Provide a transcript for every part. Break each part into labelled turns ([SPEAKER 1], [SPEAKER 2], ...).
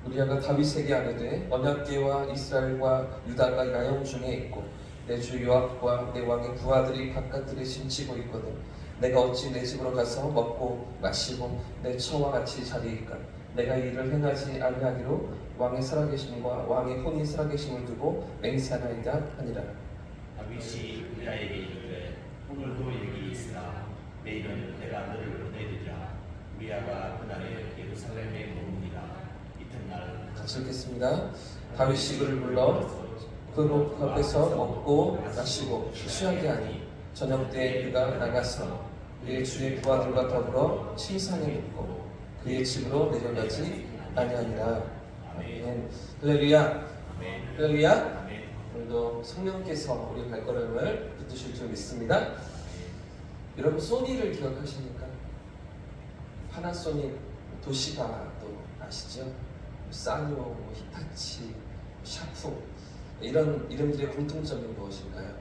[SPEAKER 1] 우리아가 다윗에게 아뢰되 언약궤와 이스라엘과 유다가 야영 중에 있고 내 주 요압과 내 왕의 부하들이 바깥들에 심치고 있거든 내가 어찌 내 집으로 가서 먹고 마시고 내 처와 같이 자리일까. 내가 이 일을 행하지 아니하기로 왕의 살아계심과 왕의 혼이 살아계심을 두고 맹세하나이다 하니라.
[SPEAKER 2] 다윗이 우리아에게 이르되 오늘도 여기 있으나 내일은 내가 너를 보내리라. 우리아가 그날에 예루살렘에 머무니라. 이튿날
[SPEAKER 1] 같이 읽겠습니다. 다윗이 그를 불러 그 앞에서 먹고 마시고 취하게 하니 저녁 때에 그가 나가서 그의 주의 부하들과 더불어 침상에 눕고 그의 집으로 내려가지 아니하니라. 아멘. 할렐루야. 할렐루야. 오늘도 성령께서 우리 발걸음을 붙드실 줄 믿습니다. 여러분 소니를 기억하십니까? 파나소닉, 도시바도 아시죠? 사뇨, 히타치, 샤프 이런 이름들의 공통점이 무엇인가요?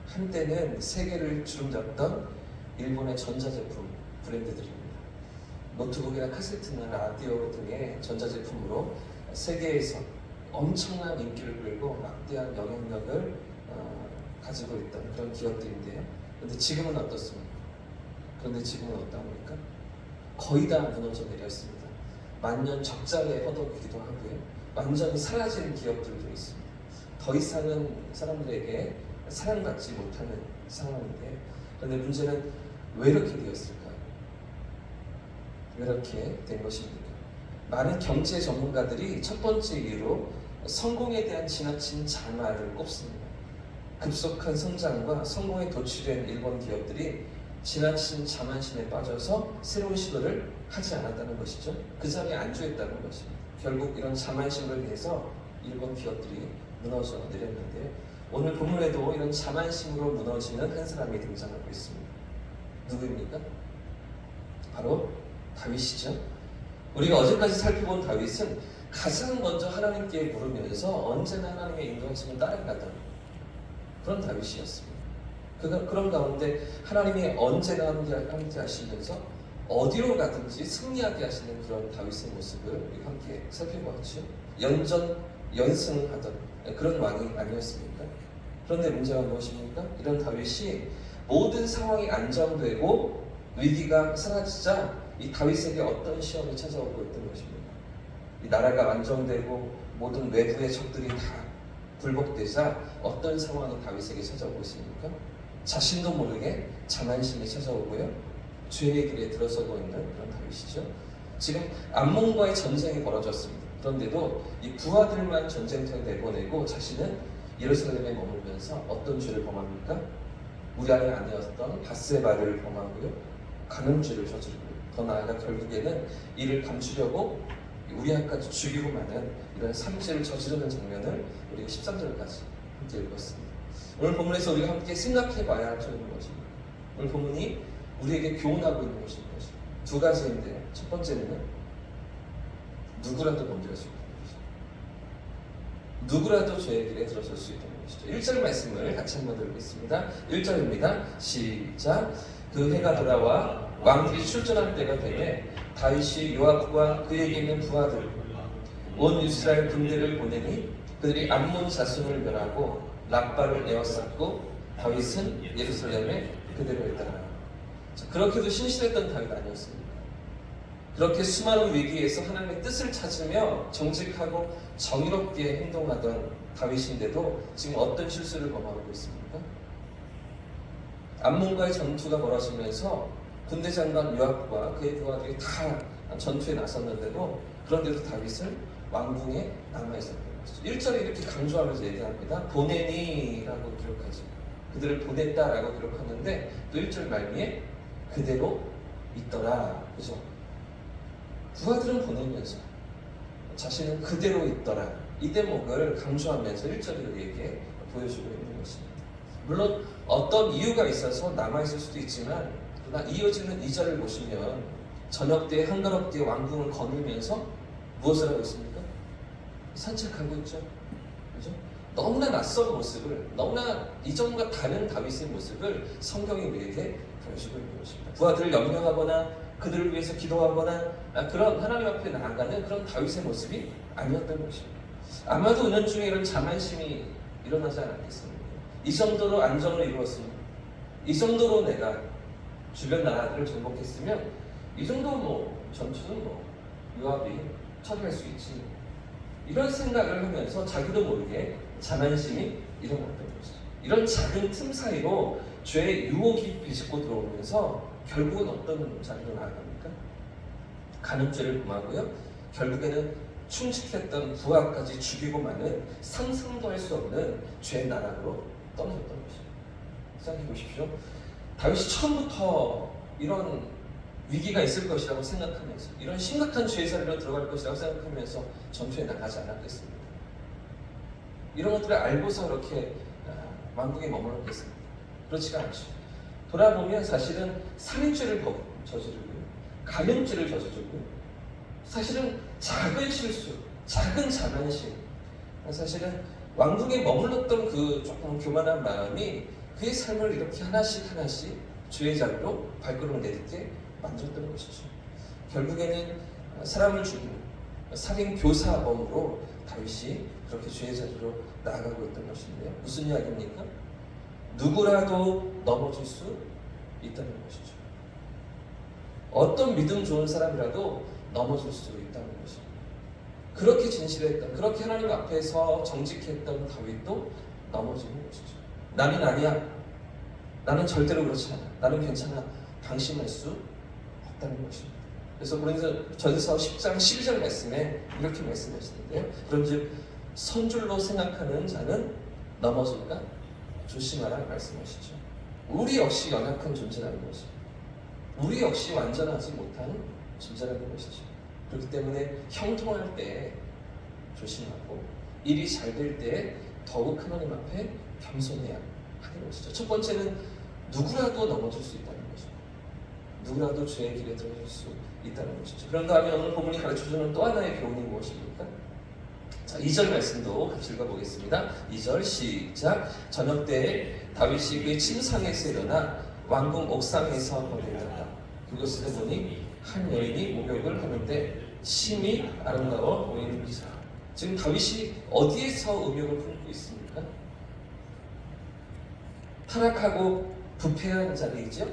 [SPEAKER 1] 한때는 세계를 주름잡던 일본의 전자제품 브랜드들입니다. 노트북이나 카세트나 라디오 등의 전자제품으로 세계에서 엄청난 인기를 끌고 막대한 영향력을 가지고 있던 그런 기업들인데요. 그런데 지금은 어떻습니까? 그런데 지금은 어떠합니까? 거의 다 무너져 내렸습니다. 만년 적자에 허덕이기도 하고요. 완전히 사라진 기업들도 있습니다. 더 이상은 사람들에게 사랑받지 못하는 상황인데, 그런데 문제는 왜 이렇게 되었을까요? 왜 이렇게 된 것입니까? 많은 경제 전문가들이 첫 번째 이유로 성공에 대한 지나친 자만을 꼽습니다. 급속한 성장과 성공에 도취된 일본 기업들이 지나친 자만심에 빠져서 새로운 시도를 하지 않았다는 것이죠. 그 자리에 안주했다는 것입니다. 결국 이런 자만심을 위해서 일본 기업들이 무너져 내렸는데요. 오늘 본문에도 이런 자만심으로 무너지는 한 사람이 등장하고 있습니다. 누구입니까? 바로 다윗이죠. 우리가 어제까지 살펴본 다윗은 가장 먼저 하나님께 물으면서 언제나 하나님의 인도하심을 따라가던 그런 다윗이었습니다. 그런 가운데 하나님이 언제나 함께 하시면서 어디로 가든지 승리하게 하시는 그런 다윗의 모습을 우리 함께 살펴보았죠. 연승하던 그런 왕이 아니었습니까? 그런데 문제가 무엇입니까? 이런 다윗이 모든 상황이 안정되고 위기가 사라지자 이 다윗에게 어떤 시험이 찾아오고 있던 것입니다. 이 나라가 안정되고 모든 외부의 적들이 다 굴복되자 어떤 상황이 다윗에게 찾아오고 있습니까? 자신도 모르게 자만심이 찾아오고요. 죄의 길에 들어서고 있는 그런 다윗이죠. 지금 암몬과의 전쟁이 벌어졌습니다. 그런데도 이 부하들만 전쟁터에 내보내고 자신은 예루살렘에 머물면서 어떤 죄를 범합니까? 우리아의 아내였던 바세바를 범하고요. 간음죄를 저지르고요. 더 나아가 결국에는 이를 감추려고 우리아까지 죽이고 마는 이런 살인죄를 저지르는 장면을 우리가 13절까지 함께 읽었습니다. 오늘 본문에서 우리가 함께 생각해 봐야 할 점은 무엇입니까? 오늘 본문이 우리에게 교훈하고 있는 것이 무엇입니까? 두 가지인데요. 첫 번째는 누구라도 범죄할 수 있다는 것이죠. 누구라도 죄의 길에 들어설 수 있다는 것이죠. 1절 말씀을 같이 한번 들겠습니다. 1절입니다. 시작. 그 해가 돌아와 왕들이 출전할 때가 되매 다윗이 요압과 그에게 있는 부하들 온 이스라엘 군대를 보내니 그들이 암몬 자손을 멸하고 랍바를 에워쌌고 다윗은 예루살렘에 그대로 있더라. 그렇게도 신실했던 다윗 아니었습니까? 그렇게 수많은 위기에서 하나님의 뜻을 찾으며 정직하고 정의롭게 행동하던 다윗인데도 지금 어떤 실수를 범하고 있습니까? 암몬과의 전투가 벌어지면서 군대 장관 요압과 그의 부하들이 다 전투에 나섰는데도 그런데도 다윗은 왕궁에 남아있었던 것이죠. 1절에 이렇게 강조하면서 얘기합니다. 보내니라고 기록하죠. 그들을 보냈다라고 기록하는데 또 1절 말미에 그대로 있더라. 그죠? 부하들은 보내면서 자신은 그대로 있더라. 이 대목을 강조하면서 1절에 우리에게 보여주고 있는 것입니다. 물론 어떤 이유가 있어서 남아있을 수도 있지만 그러나 이어지는 2절을 보시면 저녁 때 한가롭게 왕궁을 거닐면서 무엇을 하고 있습니까? 산책하고 있죠. 그죠? 너무나 낯선 모습을, 너무나 이전과 다른 다윗의 모습을 성경이 우리에게 보여주고 있는 것입니다. 부하들을 염려하거나 그들을 위해서 기도하거나 그런 하나님 앞에 나아가는 그런 다윗의 모습이 아니었던 것입니다. 아마도 은연중에 이런 자만심이 일어나지 않았겠습니까? 이 정도로 안정을 이루었으면, 이 정도로 내가 주변 나라들을 정복했으면 이 정도 전투는 요압이 처리할 수 있지, 이런 생각을 하면서 자기도 모르게 자만심이 일어났던 것이죠. 이런 작은 틈 사이로 죄의 유혹이 비집고 들어오면서 결국은 어떤 자리로 나아갑니까? 간음죄를 범하고요, 결국에는 충직했던 부하까지 죽이고 마는 상상도 할 수 없는 죄의 나락으로 떨어졌던 것입니다. 생각해 보십시오. 다윗이 처음부터 이런 위기가 있을 것이라고 생각하면서, 이런 심각한 죄의 사례로 들어갈 것이라고 생각하면서 전투에 나가지 않았겠습니다. 이런 것들을 알고서 이렇게 왕궁에 머물렀겠습니다. 그렇지가 않죠. 돌아보면 사실은 살인죄를 저지르고 간음죄를 저지르고, 사실은 작은 실수, 작은 자만심, 사실은 왕궁에 머물렀던 그 조금 교만한 마음이 그의 삶을 이렇게 하나씩 죄의 자리로 발걸음을 내딛게 만들었던 것이죠. 결국에는 사람을 죽이는 살인 교사범으로 다윗이 그렇게 죄의 자리로 나아가고 있던 것인데요. 무슨 이야기입니까? 누구라도 넘어질 수 있다는 것이죠. 어떤 믿음 좋은 사람이라도 넘어질 수 있다는 것입니다. 그렇게 진실했던, 그렇게 하나님 앞에서 정직했던 다윗도 넘어지는 것이죠. 나는 아니야, 나는 절대로 그렇지 않아, 나는 괜찮아, 방심할 수 없다는 것입니다. 그래서 고린도전서 10장 12절 말씀에 이렇게 말씀하시는데요. 그런즉 선줄로 생각하는 자는 넘어질까 조심하라 말씀하시죠. 우리 역시 연약한 존재라는 것입니다. 우리 역시 완전하지 못한 존재라는 것이죠. 그렇기 때문에 형통할 때 조심하고, 일이 잘 될 때 더욱 하나님 앞에 겸손해야 하는 것이죠. 첫 번째는 누구라도 넘어질 수 있다는 것이죠. 누구라도 죄의 길에 들어질 수 있다는 것이죠. 그런가 하면 오늘 본문이 가르쳐주는 또 하나의 교훈이 무엇입니까? 자, 2절 말씀도 같이 읽어보겠습니다. 2절 시작. 저녁 때에 다윗이 그의 침상에서 일어나 왕궁 옥상에서 거닐었다. 그것을 보니 한 여인이 목욕을 하는데 심히 아름다워 보이는 기사. 지금 다윗이 어디에서 음욕을 품고 있습니까? 타락하고 부패한 자리이죠.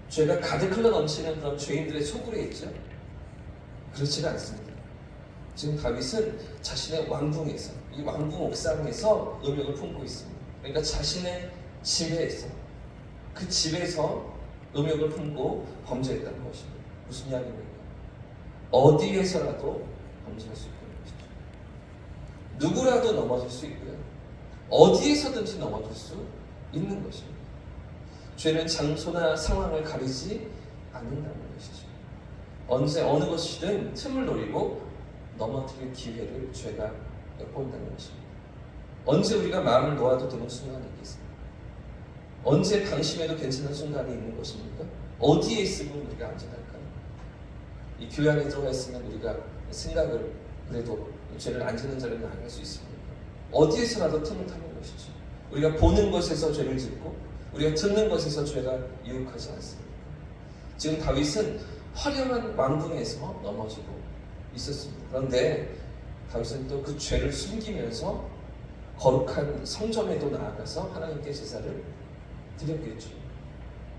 [SPEAKER 1] 죄가 가득 흘러 넘치는 그런 죄인들의 소굴에 있죠. 그렇지가 않습니다. 지금 다윗은 자신의 왕궁에서, 이 왕궁 옥상에서 음욕을 품고 있습니다. 그러니까 자신의 집에서, 그 집에서 음욕을 품고 범죄했다는 것입니다. 무슨 이야기입니까? 어디에서라도 범죄할 수 있다는 것이죠. 누구라도 넘어질 수 있고요, 어디에서든지 넘어질 수 있는 것입니다. 죄는 장소나 상황을 가리지 않는다는 것이죠. 언제 어느 것이든 틈을 노리고 넘어뜨릴 기회를 죄가 엿본다는 것입니다. 언제 우리가 마음을 놓아도 되는 순간이 있겠습니까? 언제 방심해도 괜찮은 순간이 있는 것입니까? 어디에 있으면 우리가 안전할까요? 이 교회 안에 들어가 있으면 우리가 생각을 그래도 죄를 안 짓는 자리로 나갈 수 있습니까? 어디에서라도 틈을 타는 것이죠. 우리가 보는 것에서 죄를 짓고 우리가 듣는 것에서 죄가 유혹하지 않습니까? 지금 다윗은 화려한 왕궁에서 넘어지고 있었습니다. 그런데 다윗은 또 그 죄를 숨기면서 거룩한 성전에도 나아가서 하나님께 제사를 드렸겠죠.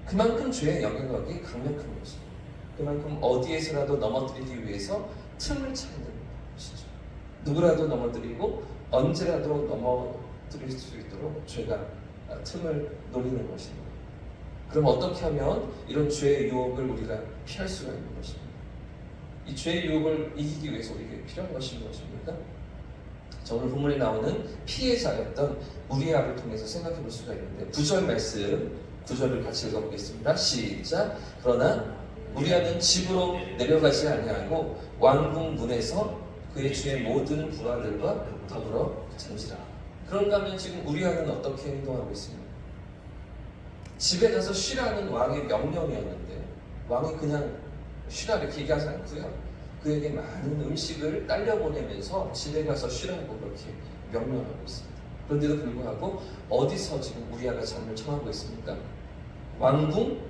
[SPEAKER 1] 그만큼 죄의 영향력이 강력한 것입니다. 그만큼 어디에서라도 넘어뜨리기 위해서 틈을 찾는 것이죠. 누구라도 넘어뜨리고 언제라도 넘어뜨릴 수 있도록 죄가 틈을 노리는 것입니다. 그럼 어떻게 하면 이런 죄의 유혹을 우리가 피할 수가 있는 것입니까? 이 죄의 유혹을 이기기 위해서 우리에게 필요한 것이 무엇입니까? 자, 오늘 본문에 나오는 피해자였던 우리아를 통해서 생각해 볼 수가 있는데 9절 말씀, 9절을 같이 읽어보겠습니다. 시작. 그러나 우리아는 집으로 내려가지 아니하고 왕궁 문에서 그의 주의 모든 부하들과 더불어 잠시라. 그런가 하면 지금 우리아는 어떻게 행동하고 있습니까? 집에 가서 쉬라는 왕의 명령이었는데 왕이 그냥 쉬라 이렇게 얘기하지 않고요, 그에게 많은 음식을 딸려보내면서 집에 가서 쉬라고 그렇게 명령하고 있습니다. 그런데도 불구하고 어디서 지금 우리아가 잠을 청하고 있습니까? 왕궁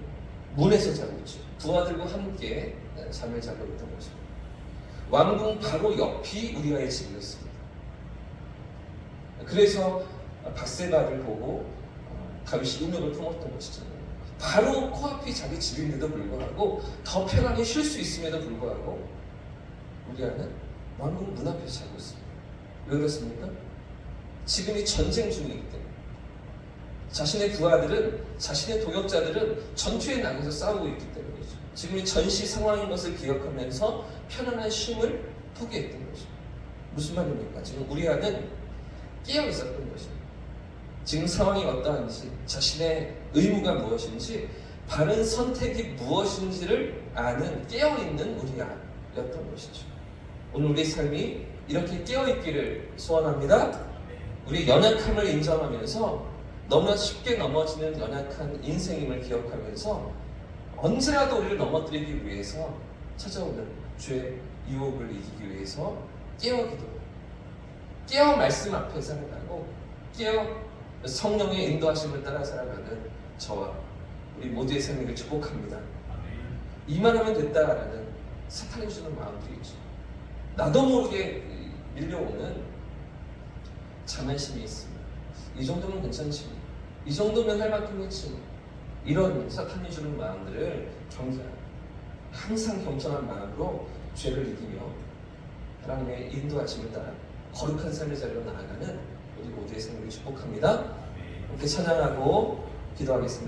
[SPEAKER 1] 문에서 자고 있죠. 부하들과 함께 잠을 자고 있던 것입니다. 왕궁 바로 옆이 우리아의 집이었습니다. 그래서 밧세바를 보고 다윗이 음욕을 품었던 것이잖아요. 바로 코앞이 자기 집임에도 불구하고 더 편하게 쉴 수 있음에도 불구하고 우리아는 왕궁 문 앞에서 자고 있습니다. 왜 그렇습니까? 지금이 전쟁 중이기 때문에 자신의 부하들은, 자신의 도역자들은 전투에 나가서 싸우고 있기 때문이죠. 지금이 전시 상황인 것을 기억하면서 편안한 쉼을 포기했던 것입니다. 무슨 말입니까? 지금 우리아는 깨어 있었던 것입니다. 지금 상황이 어떠한지, 자신의 의무가 무엇인지, 바른 선택이 무엇인지를 아는 깨어있는 우리아였던 것이죠. 오늘 우리의 삶이 이렇게 깨어있기를 소원합니다. 우리의 연약함을 인정하면서 너무나 쉽게 넘어지는 연약한 인생임을 기억하면서 언제라도 우리를 넘어뜨리기 위해서 찾아오는 죄의 유혹을 이기기 위해서 깨어 기도하고, 깨어 말씀 앞에 살아가고, 깨어 성령의 인도하심을 따라 살아가는 저와 우리 모두의 삶을 축복합니다. 이만하면 됐다라는 사탄이 주는 마음들이 있죠. 나도 모르게 밀려오는 자만심이 있습니다. 이 정도면 괜찮지, 이 정도면 할 만큼 했지, 이런 사탄이 주는 마음들을 항상 겸손한 마음으로 죄를 이기며 하나님의 인도하심을 따라 거룩한 삶의 자리로 나아가는 우리 모두의 삶을 축복합니다. 함께 찬양하고 기도하겠습니다.